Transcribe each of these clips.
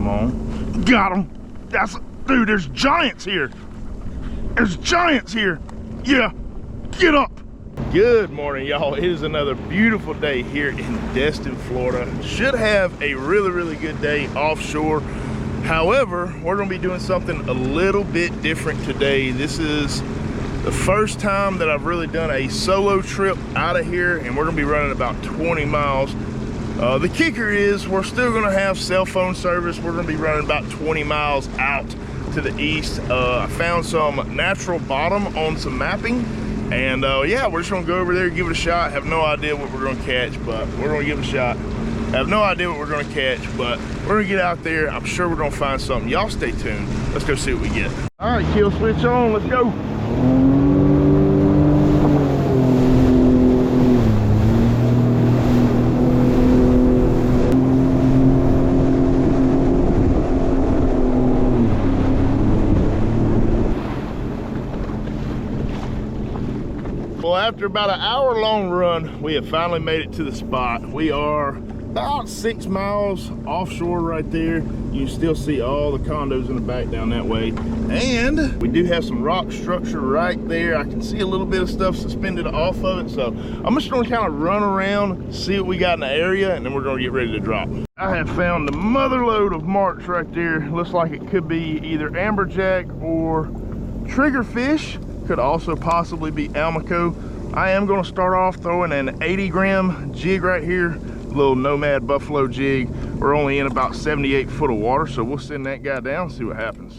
Come on. Got him. Dude, there's giants here. There's giants here. Yeah, get up. Good morning, y'all. It is another beautiful day here in Destin, Florida. Should have a really good day offshore. However, we're gonna be doing something a little bit different today. This is the first time that I've really done a solo trip out of here, and we're gonna be running about 20 miles. The kicker is we're still gonna have cell phone service. We're gonna be running about 20 miles out to the east. I found some natural bottom on some mapping, and yeah, we're just gonna go over there, give it a shot. Have no idea what we're gonna catch, but we're gonna give it a shot. Have no idea what we're gonna catch, but we're gonna get out there. I'm sure we're gonna find something. Y'all stay tuned. Let's go see what we get. All right, kill switch on, let's go. Well, after about an hour-long run, we have finally made it to the spot. We are about 6 miles offshore right there. You can still see all the condos in the back down that way. And we do have some rock structure right there. I can see a little bit of stuff suspended off of it. So I'm just gonna kind of run around, see what we got in the area, and then we're gonna get ready to drop. I have found the mother load of marks right there. Looks like it could be either amberjack or triggerfish. Could also possibly be almaco. I am gonna start off throwing an 80-gram jig right here. Little Nomad Buffalo jig. We're only in about 78 foot of water, so we'll send that guy down and see what happens.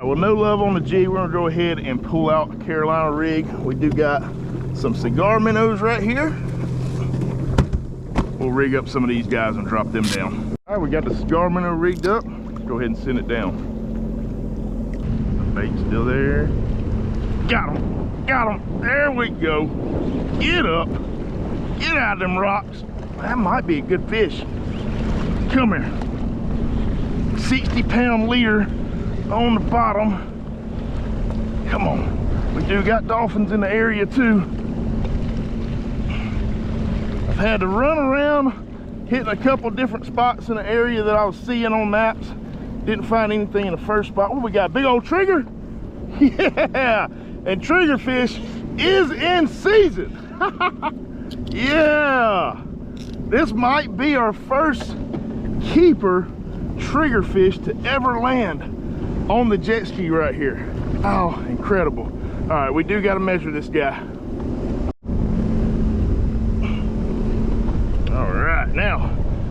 Well, no love on the jig. We're gonna go ahead and pull out a Carolina rig. We do got some cigar minnows right here. We'll rig up some of these guys and drop them down. All right, we got the cigar minnow rigged up. Let's go ahead and send it down. Bait's still there. Got him, got him. There we go. Get up, get out of them rocks. That might be a good fish. Come here. 60-pound leader on the bottom. Come on. We do got dolphins in the area too. I've had to run around hitting a couple different spots in the area that I was seeing on maps. Didn't find anything in the first spot. What we got? Big old trigger? Yeah! And triggerfish is in season. Yeah! This might be our first keeper triggerfish to ever land on the jet ski right here. Oh, incredible. All right, we do got to measure this guy. All right, now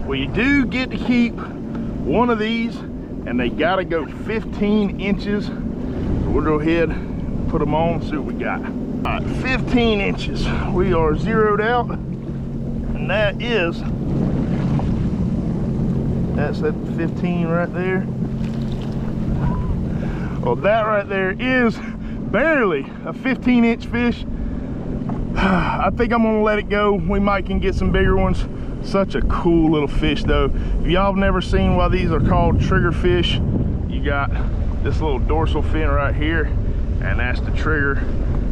we do get to keep one of these, and they gotta go 15 inches. So we'll go ahead and put them on and see what we got. All right, 15 inches. We are zeroed out, and that's at 15 right there. Well, that right there is barely a 15-inch fish. I think I'm gonna let it go. We might can get some bigger ones. Such a cool little fish though. If y'all have never seen why these are called triggerfish, you got this little dorsal fin right here, and that's the trigger.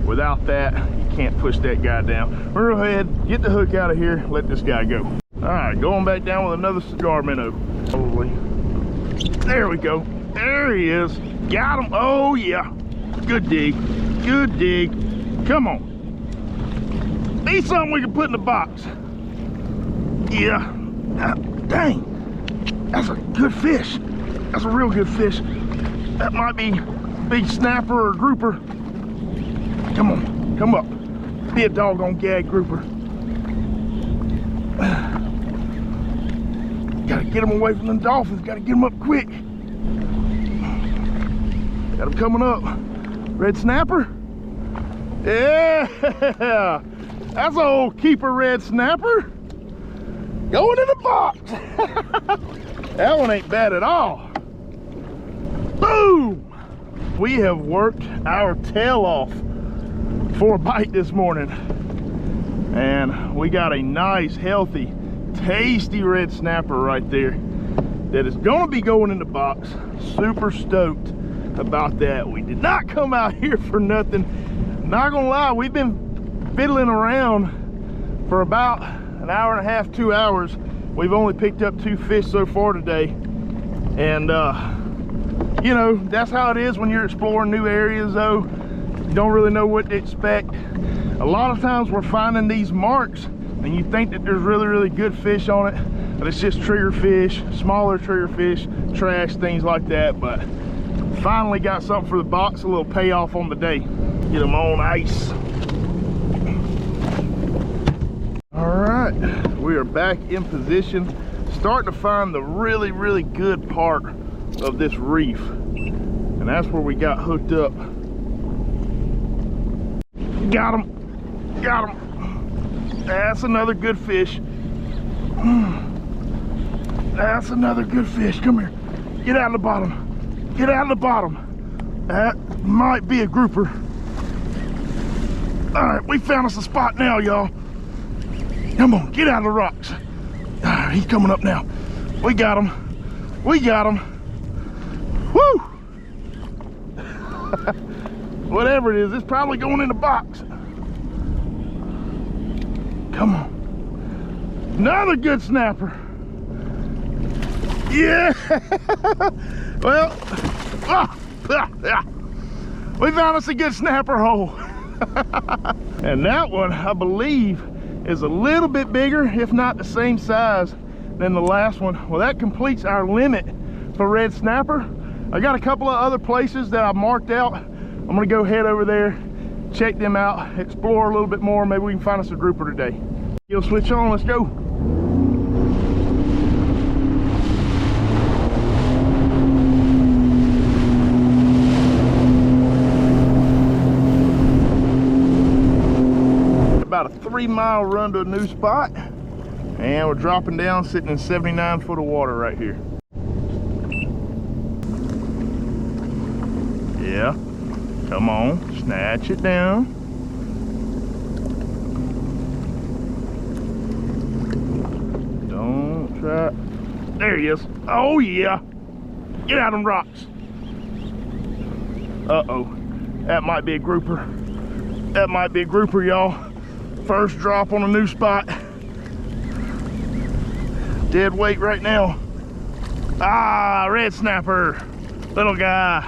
Without that, you can't push that guy down. We're gonna go ahead, get the hook out of here, let this guy go. All right, going back down with another cigar minnow. Probably. There we go. There he is. Got him. Oh yeah. Good dig. Good dig. Come on. Need something we can put in the box. Yeah. Dang. That's a good fish. That's a real good fish. That might be a big snapper or grouper. Come on. Come up. Be a doggone gag grouper. Gotta get them away from the dolphins. Gotta get them up quick. Got them coming up. Red snapper. Yeah. That's an old keeper red snapper. Going in the box. That one ain't bad at all. Boom! We have worked our tail off for a bite this morning. And we got a nice, healthy, tasty red snapper right there that is gonna be going in the box. Super stoked. about that. We did not come out here for nothing. Not gonna lie, we've been fiddling around for about an hour and a half, 2 hours. We've only picked up 2 fish so far today. And you know, that's how it is when you're exploring new areas though. You don't really know what to expect. A lot of times we're finding these marks and you think that there's really good fish on it, but it's just trigger fish, smaller trigger fish, trash, things like that. But finally got something for the box, a little payoff on the day. Get them on ice. All right, we are back in position, starting to find the really good part of this reef, and that's where we got hooked up. Got him. That's another good fish. That's another good fish. Come here. Get out of the bottom. Get out of the bottom. That might be a grouper. All right, we found us a spot now, y'all. Come on, get out of the rocks. All right, he's coming up now. We got him. We got him. Woo! Whatever it is, it's probably going in the box. Come on. Another good snapper. Yeah! Well, we found us a good snapper hole. And that one, I believe, is a little bit bigger, if not the same size than the last one. Well, that completes our limit for red snapper. I got a couple of other places that I've marked out. I'm gonna go head over there, check them out, explore a little bit more. Maybe we can find us a grouper today. You'll switch on, let's go. About a 3-mile run to a new spot, and we're dropping down, sitting in 79 foot of water right here. Yeah, come on, snatch it down. Don't try. There he is. Oh yeah, get out of them rocks. Uh-oh, that might be a grouper. That might be a grouper, y'all. First drop on a new spot. Dead weight right now. Ah, red snapper, little guy.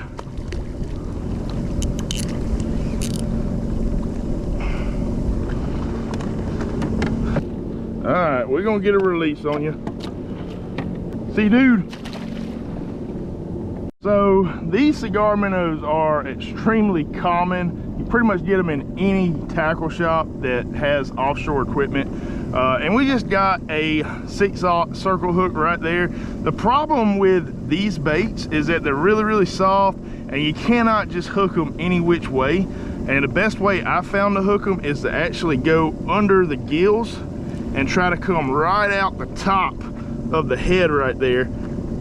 All right, we're gonna get a release on you. See, dude. So these cigar minnows are extremely common. You pretty much get them in any tackle shop that has offshore equipment. And we just got a 6/0 circle hook right there. The problem with these baits is that they're really soft and you cannot just hook them any which way. And the best way I found to hook them is to actually go under the gills and try to come right out the top of the head right there.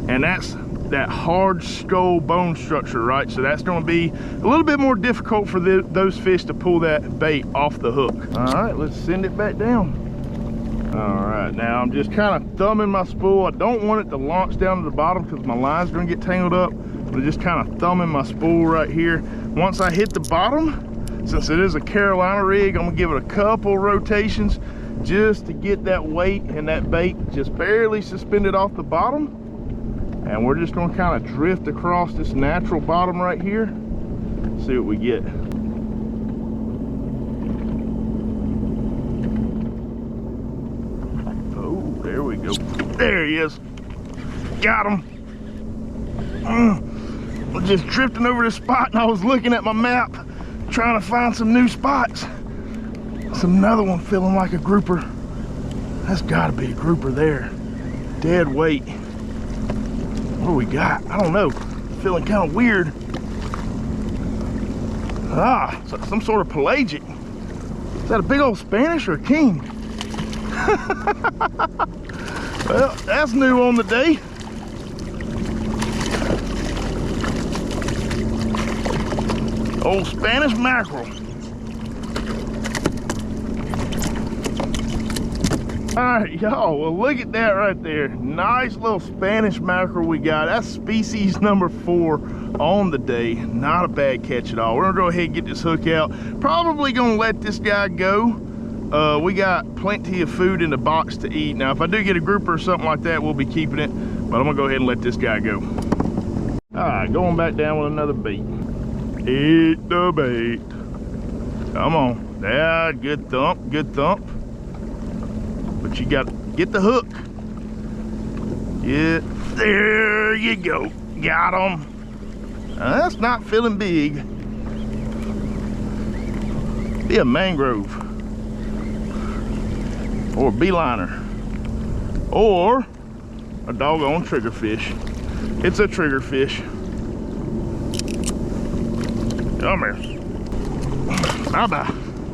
And that's that hard skull bone structure, right? So that's going to be a little bit more difficult for those fish to pull that bait off the hook. All right, let's send it back down. All right, now I'm just kind of thumbing my spool. I don't want it to launch down to the bottom because my line's going to get tangled up. I'm just kind of thumbing my spool right here. Once I hit the bottom, since it is a Carolina rig, I'm going to give it a couple rotations just to get that weight and that bait just barely suspended off the bottom. And we're just going to kind of drift across this natural bottom right here, see what we get. Oh, there we go. There he is. Got him. I'm just drifting over this spot, and I was looking at my map trying to find some new spots. That's another one feeling like a grouper. That's got to be a grouper there. Dead weight. What do we got? I don't know. Feeling kind of weird. Ah, some sort of pelagic. Is that a big old Spanish or a king? Well, that's new on the day. Old Spanish mackerel. All right, y'all, well, look at that right there. Nice little Spanish mackerel we got. That's species number 4 on the day. Not a bad catch at all. We're gonna go ahead and get this hook out. Probably gonna let this guy go. We got plenty of food in the box to eat. Now, if I do get a grouper or something like that, we'll be keeping it, but I'm gonna go ahead and let this guy go. All right, going back down with another bait. Eat the bait. Come on. Yeah, good thump, good thump. But you got to get the hook. Yeah, there you go. Got him. That's not feeling big. Be a mangrove. Or a beeliner. Or a doggone triggerfish. It's a triggerfish. Come here. Bye-bye.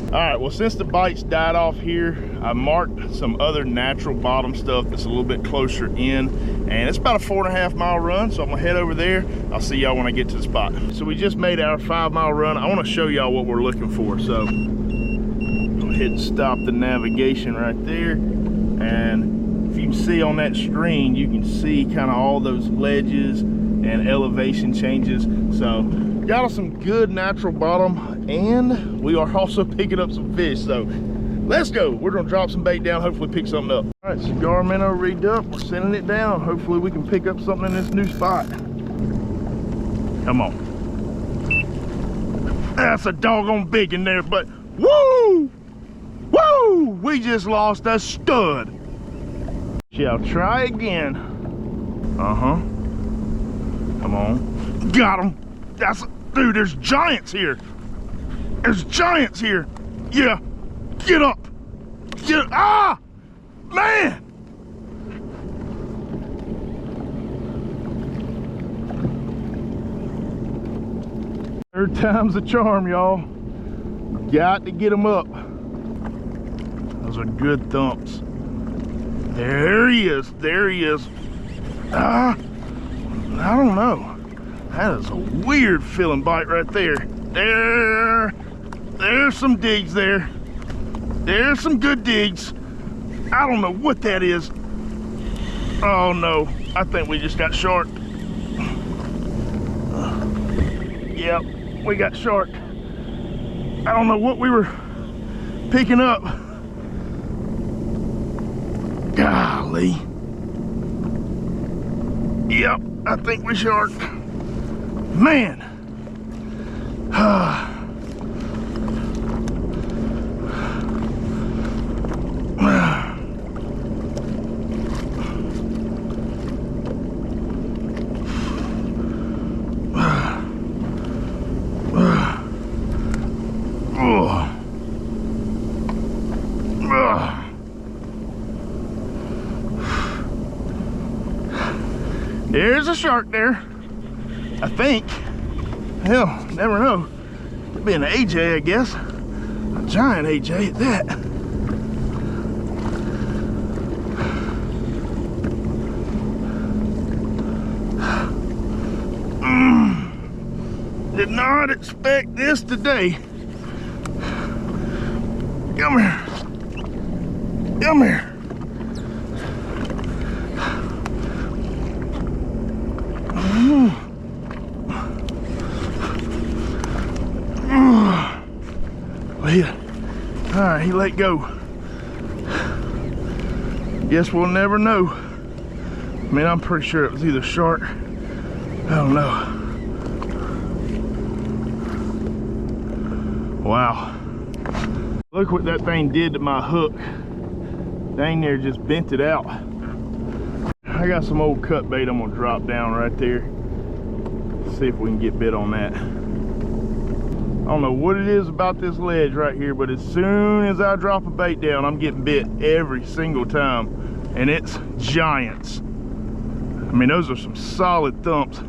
All right, well, since the bites died off here, I marked some other natural bottom stuff that's a little bit closer in, and it's about a 4.5 mile run, so I'm gonna head over there. I'll see y'all when I get to the spot. So we just made our 5 mile run. I wanna show y'all what we're looking for. So go ahead and stop the navigation right there. And if you can see on that screen, you can see kind of all those ledges and elevation changes. So got us some good natural bottom, and we are also picking up some fish. So let's go. We're gonna drop some bait down, hopefully pick something up. All right, cigar minnow rigged up. We're sending it down. Hopefully we can pick up something in this new spot. Come on. That's a doggone big in there, but woo! Woo! We just lost a stud. Shall try again. Uh-huh. Come on. Got him. That's, dude, there's giants here. There's giants here. Yeah. Get up. Get, ah! Man! Third time's a charm, y'all. Got to get them up. Those are good thumps. There he is. There he is. I don't know. That is a weird feeling bite right there. There's some digs there. There's some good digs. I don't know what that is. Oh no, I think we just got sharked. Yep, we got sharked. I don't know what we were picking up. Golly. Yep, I think we sharked. Man. There's a shark there, I think. Hell, never know. Could be an AJ, I guess. A giant AJ at that. Did not expect this today. Come here. Come here. All right, he let go. Guess we'll never know. I mean, I'm pretty sure it was either shark. I don't know. Wow. Look what that thing did to my hook. Dang near just bent it out. I got some old cut bait I'm gonna drop down right there. See if we can get bit on that. I don't know what it is about this ledge right here, but as soon as I drop a bait down, I'm getting bit every single time. And it's giants. I mean, those are some solid thumps.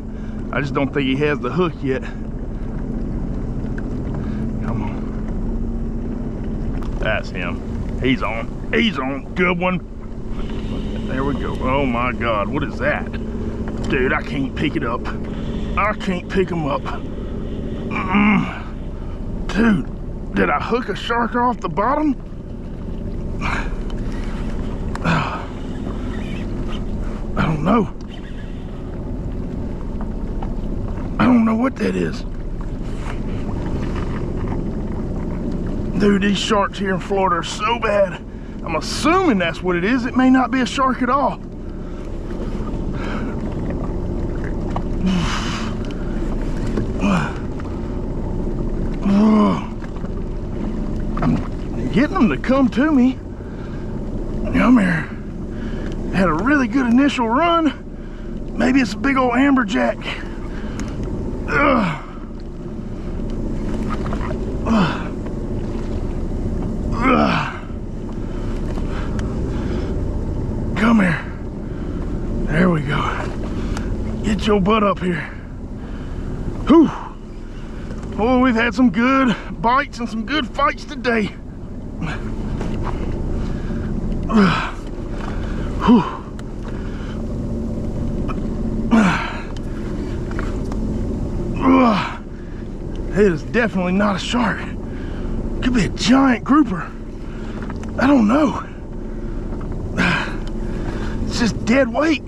I just don't think he has the hook yet. Come on. That's him. He's on. He's on. Good one. There we go. Oh my God, what is that? Dude, I can't pick it up. I can't pick him up. Dude, did I hook a shark off the bottom? I don't know. I don't know what that is. Dude, these sharks here in Florida are so bad. I'm assuming that's what it is. It may not be a shark at all. I'm getting them to come to me. Come here. Had a really good initial run. Maybe it's a big old amberjack. Come here. There we go. Get your butt up here. Whew. Oh, we've had some good bites and some good fights today. Whew. It is definitely not a shark. Could be a giant grouper. I don't know. It's just dead weight.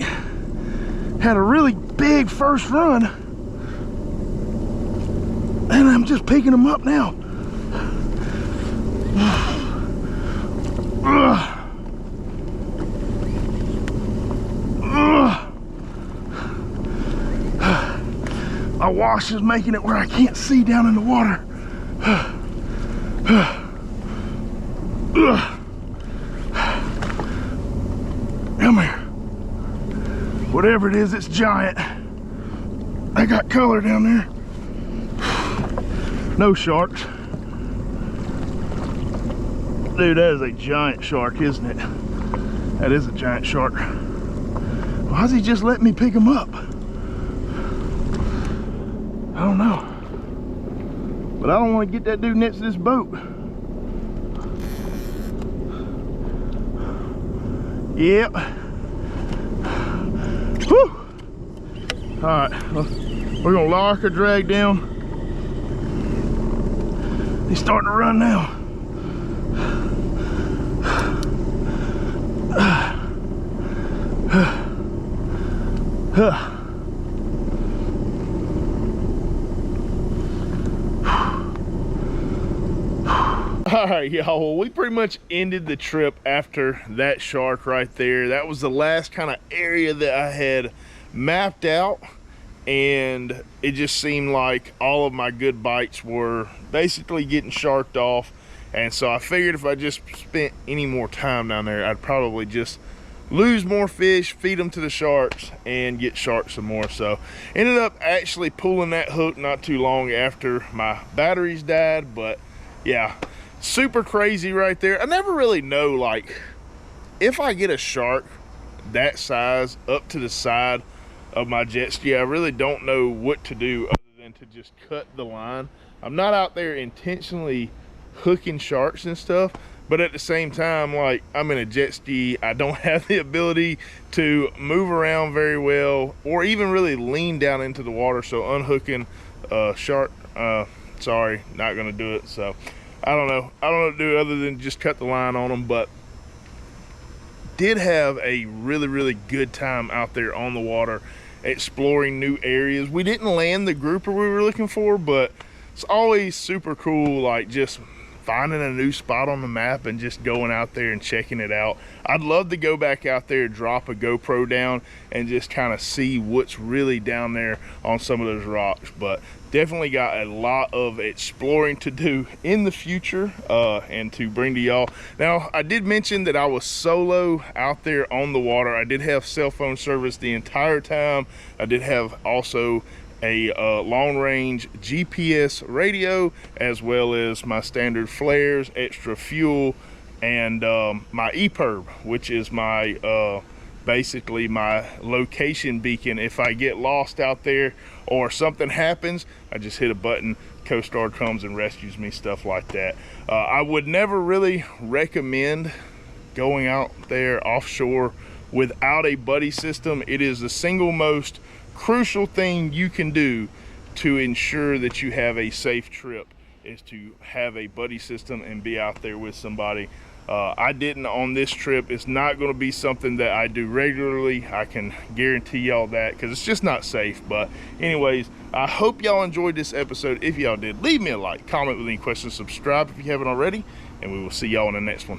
Had a really big first run, and I'm just picking them up now. My wash is making it where I can't see down in the water. Come here. Whatever it is, it's giant. I got color down there. No sharks. Dude, that is a giant shark, isn't it? That is a giant shark. Why's he just letting me pick him up? I don't know. But I don't want to get that dude next to this boat. Yep. Whew. Alright, we're gonna lock our drag down. He's starting to run now. All right, y'all, well, we pretty much ended the trip after that shark right there. That was the last kind of area that I had mapped out, and it just seemed like all of my good bites were basically getting sharked off. And so I figured if I just spent any more time down there, I'd probably just lose more fish, feed them to the sharks, and get sharked some more. So ended up actually pulling that hook not too long after my batteries died. But yeah, super crazy right there. I never really know, like, if I get a shark that size up to the side of my jet ski, I really don't know what to do other than to just cut the line. I'm not out there intentionally hooking sharks and stuff, but at the same time, like, I'm in a jet ski. I don't have the ability to move around very well or even really lean down into the water. So unhooking a shark, sorry, not gonna do it. So I don't know what to do other than just cut the line on them. But did have a really good time out there on the water, exploring new areas. We didn't land the grouper we were looking for, but it's always super cool, like, just finding a new spot on the map and just going out there and checking it out. I'd love to go back out there, drop a GoPro down, and just kind of see what's really down there on some of those rocks. But definitely got a lot of exploring to do in the future and to bring to y'all. Now, I did mention that I was solo out there on the water. I did have cell phone service the entire time. I did have also a long-range GPS radio, as well as my standard flares, extra fuel, and my EPIRB, which is my basically my location beacon. If I get lost out there or something happens, I just hit a button, Coast Guard comes and rescues me, stuff like that. I would never really recommend going out there offshore without a buddy system. It is the single most crucial thing you can do to ensure that you have a safe trip. is to have a buddy system and be out there with somebody. I didn't on this trip. It's not going to be something that I do regularly. I can guarantee y'all that, because it's just not safe. But anyways, I hope y'all enjoyed this episode. If y'all did, leave me a like, comment with any questions, subscribe if you haven't already, and we will see y'all in the next one.